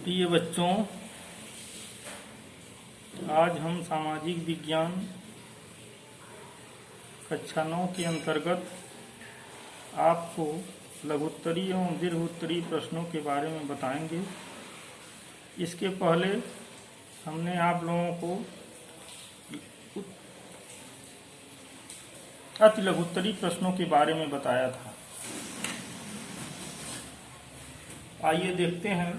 प्रिय बच्चों, आज हम सामाजिक विज्ञान कक्षा 9 के अंतर्गत आपको लघुत्तरी एवं दीर्घोत्तरी प्रश्नों के बारे में बताएंगे। इसके पहले हमने आप लोगों को अति लघुत्तरी प्रश्नों के बारे में बताया था। आइए देखते हैं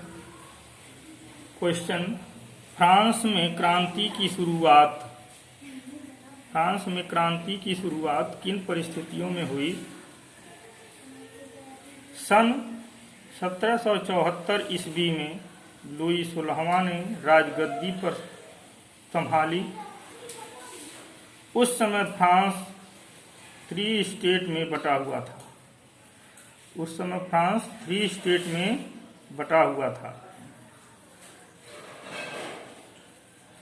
क्वेश्चन। फ्रांस में क्रांति की शुरुआत किन परिस्थितियों में हुई? सन 1774 ईस्वी में लुई 16वां ने राजगद्दी पर संभाली। उस समय फ्रांस 3 स्टेट में बटा हुआ था।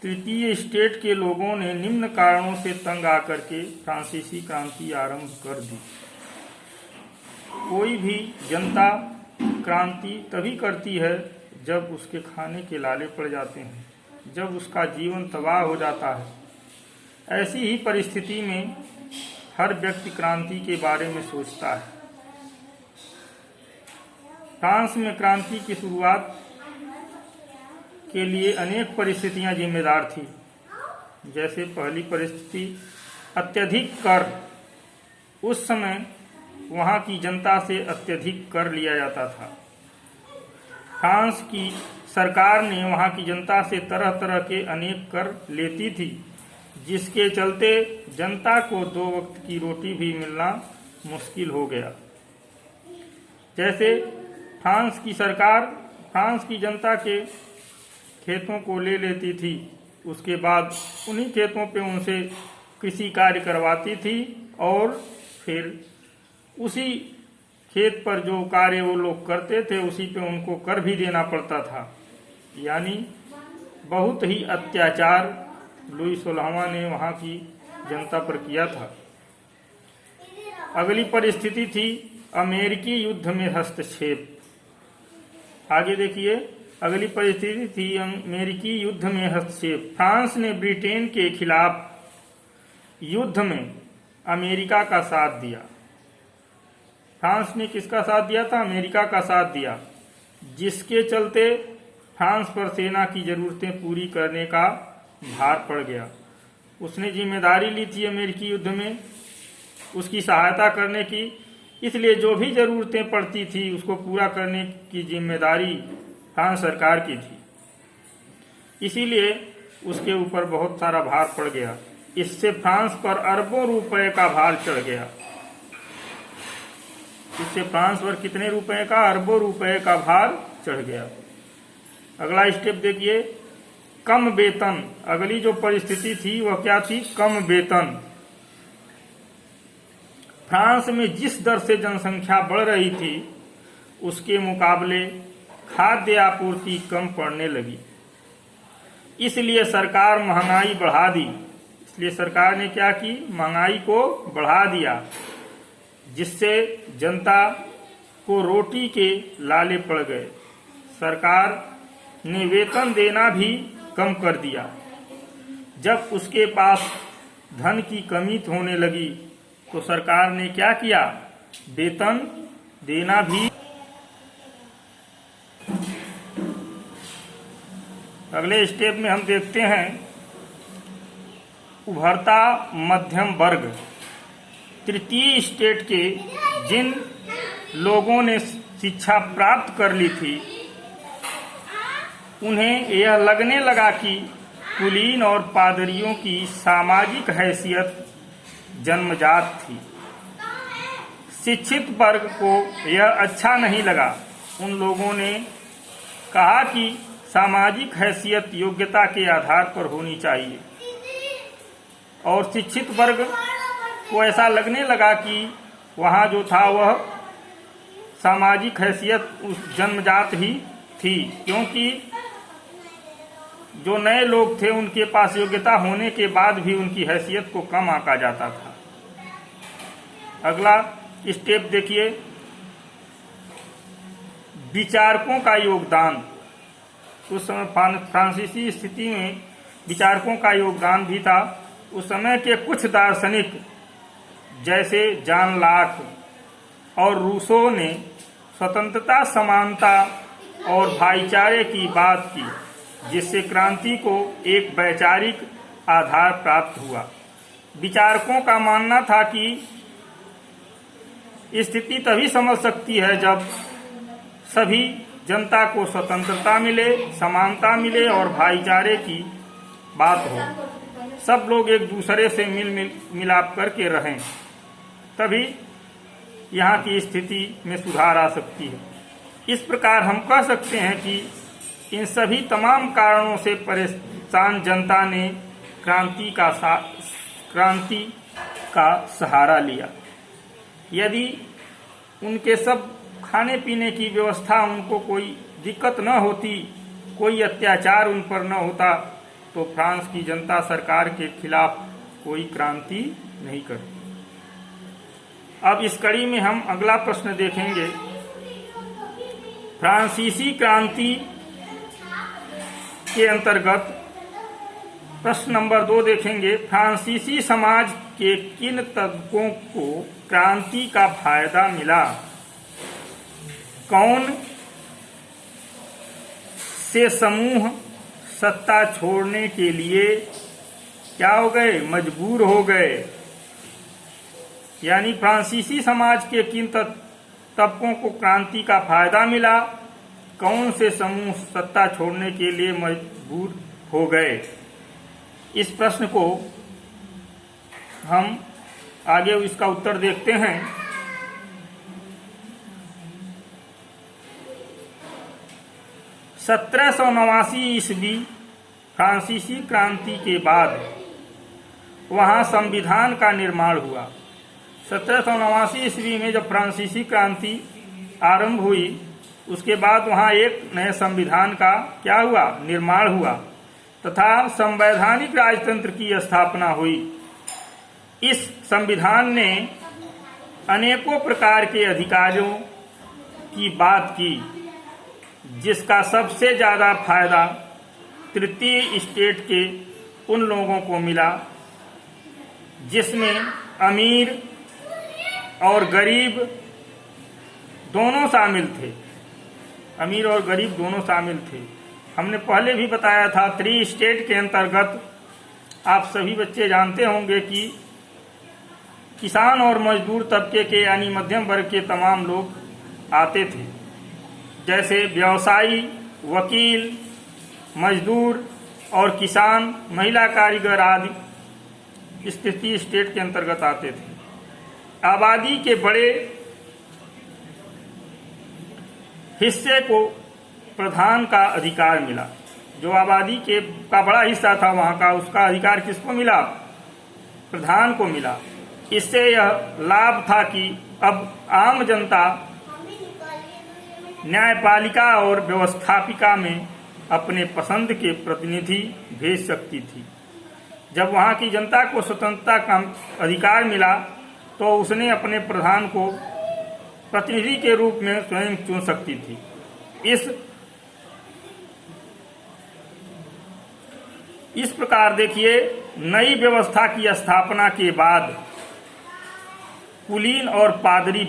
तृतीय स्टेट के लोगों ने निम्न कारणों से तंग आकर के फ्रांसीसी क्रांति आरंभ कर दी। कोई भी जनता क्रांति तभी करती है जब उसके खाने के लाले पड़ जाते हैं, जब उसका जीवन तबाह हो जाता है। ऐसी ही परिस्थिति में हर व्यक्ति क्रांति के बारे में सोचता है। फ्रांस में क्रांति की शुरुआत के लिए अनेक परिस्थितियां जिम्मेदार थी। जैसे पहली परिस्थिति, अत्यधिक कर। उस समय वहां की जनता से अत्यधिक कर लिया जाता था। फ्रांस की सरकार ने वहां की जनता से तरह तरह के अनेक कर लेती थी, जिसके चलते जनता को 2 वक्त की रोटी भी मिलना मुश्किल हो गया। जैसे फ्रांस की सरकार फ्रांस की जनता के खेतों को ले लेती थी, उसके बाद उन्हीं खेतों पे उनसे कृषि कार्य करवाती थी और फिर उसी खेत पर जो कार्य वो लोग करते थे उसी पे उनको कर भी देना पड़ता था। यानी बहुत ही अत्याचार लुई 16वां ने वहां की जनता पर किया था। अगली परिस्थिति थी अमेरिकी युद्ध में हस्तक्षेप। आगे देखिए, अगली परिस्थिति थी अमेरिकी युद्ध में हस्तक्षेप। फ्रांस ने ब्रिटेन के खिलाफ युद्ध में अमेरिका का साथ दिया। फ्रांस ने किसका साथ दिया था? अमेरिका का साथ दिया, जिसके चलते फ्रांस पर सेना की जरूरतें पूरी करने का भार पड़ गया। उसने जिम्मेदारी ली थी अमेरिकी युद्ध में उसकी सहायता करने की, इसलिए जो भी जरूरतें पड़ती थी उसको पूरा करने की जिम्मेदारी फ्रांस सरकार की थी। इसीलिए उसके ऊपर बहुत सारा भार पड़ गया। इससे फ्रांस पर अरबों रुपए का भार चढ़ गया। इससे फ्रांस पर कितने रुपए का? अरबों रुपए का भार चढ़ गया। अगला स्टेप देखिए, कम वेतन। अगली जो परिस्थिति थी वह क्या थी? कम वेतन। फ्रांस में जिस दर से जनसंख्या बढ़ रही थी उसके मुकाबले खाद्य आपूर्ति कम पड़ने लगी। इसलिए सरकार महंगाई बढ़ा दी। इसलिए सरकार ने क्या की? महंगाई को बढ़ा दिया, जिससे जनता को रोटी के लाले पड़ गए। सरकार ने वेतन देना भी कम कर दिया। जब उसके पास धन की कमी होने लगी तो सरकार ने क्या किया? वेतन देना भी। अगले स्टेप में हम देखते हैं उभरता मध्यम वर्ग। तृतीय स्टेट के जिन लोगों ने शिक्षा प्राप्त कर ली थी उन्हें यह लगने लगा कि कुलीन और पादरियों की सामाजिक हैसियत जन्मजात थी। शिक्षित वर्ग को यह अच्छा नहीं लगा। उन लोगों ने कहा कि सामाजिक हैसियत योग्यता के आधार पर होनी चाहिए, और शिक्षित वर्ग को ऐसा लगने लगा कि वहाँ जो था वह सामाजिक हैसियत उस जन्मजात ही थी, क्योंकि जो नए लोग थे उनके पास योग्यता होने के बाद भी उनकी हैसियत को कम आंका जाता था। अगला स्टेप देखिए, विचारकों का योगदान। उस समय फ्रांसीसी स्थिति में विचारकों का योगदान भी था। उस समय के कुछ दार्शनिक जैसे जॉन लॉक और रूसो ने स्वतंत्रता, समानता और भाईचारे की बात की, जिससे क्रांति को एक वैचारिक आधार प्राप्त हुआ। विचारकों का मानना था कि स्थिति तभी समझ सकती है जब सभी जनता को स्वतंत्रता मिले, समानता मिले और भाईचारे की बात हो। सब लोग एक दूसरे से मिलाप करके रहें, तभी यहाँ की स्थिति में सुधार आ सकती है। इस प्रकार हम कह सकते हैं कि इन सभी तमाम कारणों से परेशान जनता ने क्रांति का सहारा लिया। यदि उनके सब खाने पीने की व्यवस्था, उनको कोई दिक्कत न होती, कोई अत्याचार उन पर न होता, तो फ्रांस की जनता सरकार के खिलाफ कोई क्रांति नहीं करती। अब इस कड़ी में हम अगला प्रश्न देखेंगे। फ्रांसीसी क्रांति के अंतर्गत प्रश्न नंबर 2 देखेंगे। फ्रांसीसी समाज के किन तबकों को क्रांति का फायदा मिला? कौन से समूह सत्ता छोड़ने के लिए क्या हो गए? मजबूर हो गए। यानी फ्रांसीसी समाज के किन तबकों को क्रांति का फायदा मिला? कौन से समूह सत्ता छोड़ने के लिए मजबूर हो गए? इस प्रश्न को हम आगे इसका उत्तर देखते हैं। 1789 ईस्वी फ्रांसीसी क्रांति के बाद वहां संविधान का निर्माण हुआ। 1789 ईस्वी में जब फ्रांसीसी क्रांति आरंभ हुई, उसके बाद वहां एक नए संविधान का क्या हुआ? निर्माण हुआ तथा संवैधानिक राजतंत्र की स्थापना हुई। इस संविधान ने अनेकों प्रकार के अधिकारों की बात की, जिसका सबसे ज्यादा फायदा तृतीय स्टेट के उन लोगों को मिला जिसमें अमीर और गरीब दोनों शामिल थे। अमीर और गरीब दोनों शामिल थे। हमने पहले भी बताया था, 3 स्टेट के अंतर्गत आप सभी बच्चे जानते होंगे कि किसान और मजदूर तबके के यानी मध्यम वर्ग के तमाम लोग आते थे, जैसे व्यवसायी, वकील, मजदूर और किसान, महिला कारीगर आदि इस तृतीय स्टेट के अंतर्गत आते थे। आबादी के बड़े हिस्से को प्रधान का अधिकार मिला। जो आबादी का बड़ा हिस्सा था वहां का, उसका अधिकार किसको मिला? प्रधान को मिला। इससे यह लाभ था कि अब आम जनता न्यायपालिका और व्यवस्थापिका में अपने पसंद के प्रतिनिधि भेज सकती थी। जब वहां की जनता को स्वतंत्रता का अधिकार मिला तो उसने अपने प्रधान को प्रतिनिधि के रूप में स्वयं चुन सकती थी। इस प्रकार देखिए, नई व्यवस्था की स्थापना के बाद कुलीन और पादरी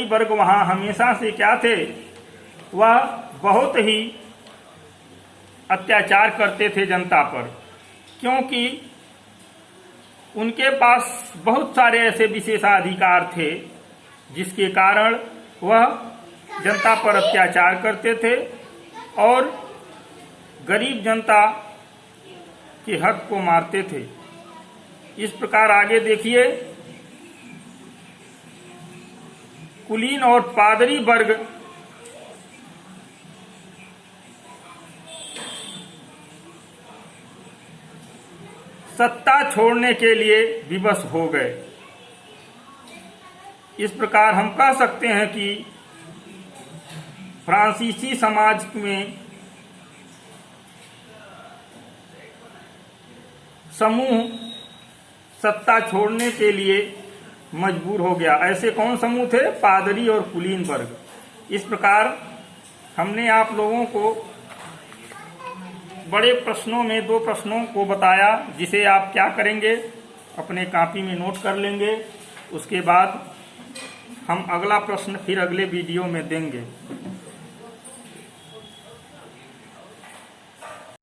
वर्ग वहां हमेशा से क्या थे? वह बहुत ही अत्याचार करते थे जनता पर, क्योंकि उनके पास बहुत सारे ऐसे विशेषाधिकार थे जिसके कारण वह जनता पर अत्याचार करते थे और गरीब जनता के हक को मारते थे। इस प्रकार आगे देखिए, कुलीन और पादरी वर्ग सत्ता छोड़ने के लिए विवश हो गए। इस प्रकार हम कह सकते हैं कि फ्रांसीसी समाज में समूह सत्ता छोड़ने के लिए मजबूर हो गया। ऐसे कौन समूह थे? पादरी और कुलीन वर्ग। इस प्रकार हमने आप लोगों को बड़े प्रश्नों में 2 प्रश्नों को बताया, जिसे आप क्या करेंगे, अपने कॉपी में नोट कर लेंगे। उसके बाद हम अगला प्रश्न फिर अगले वीडियो में देंगे।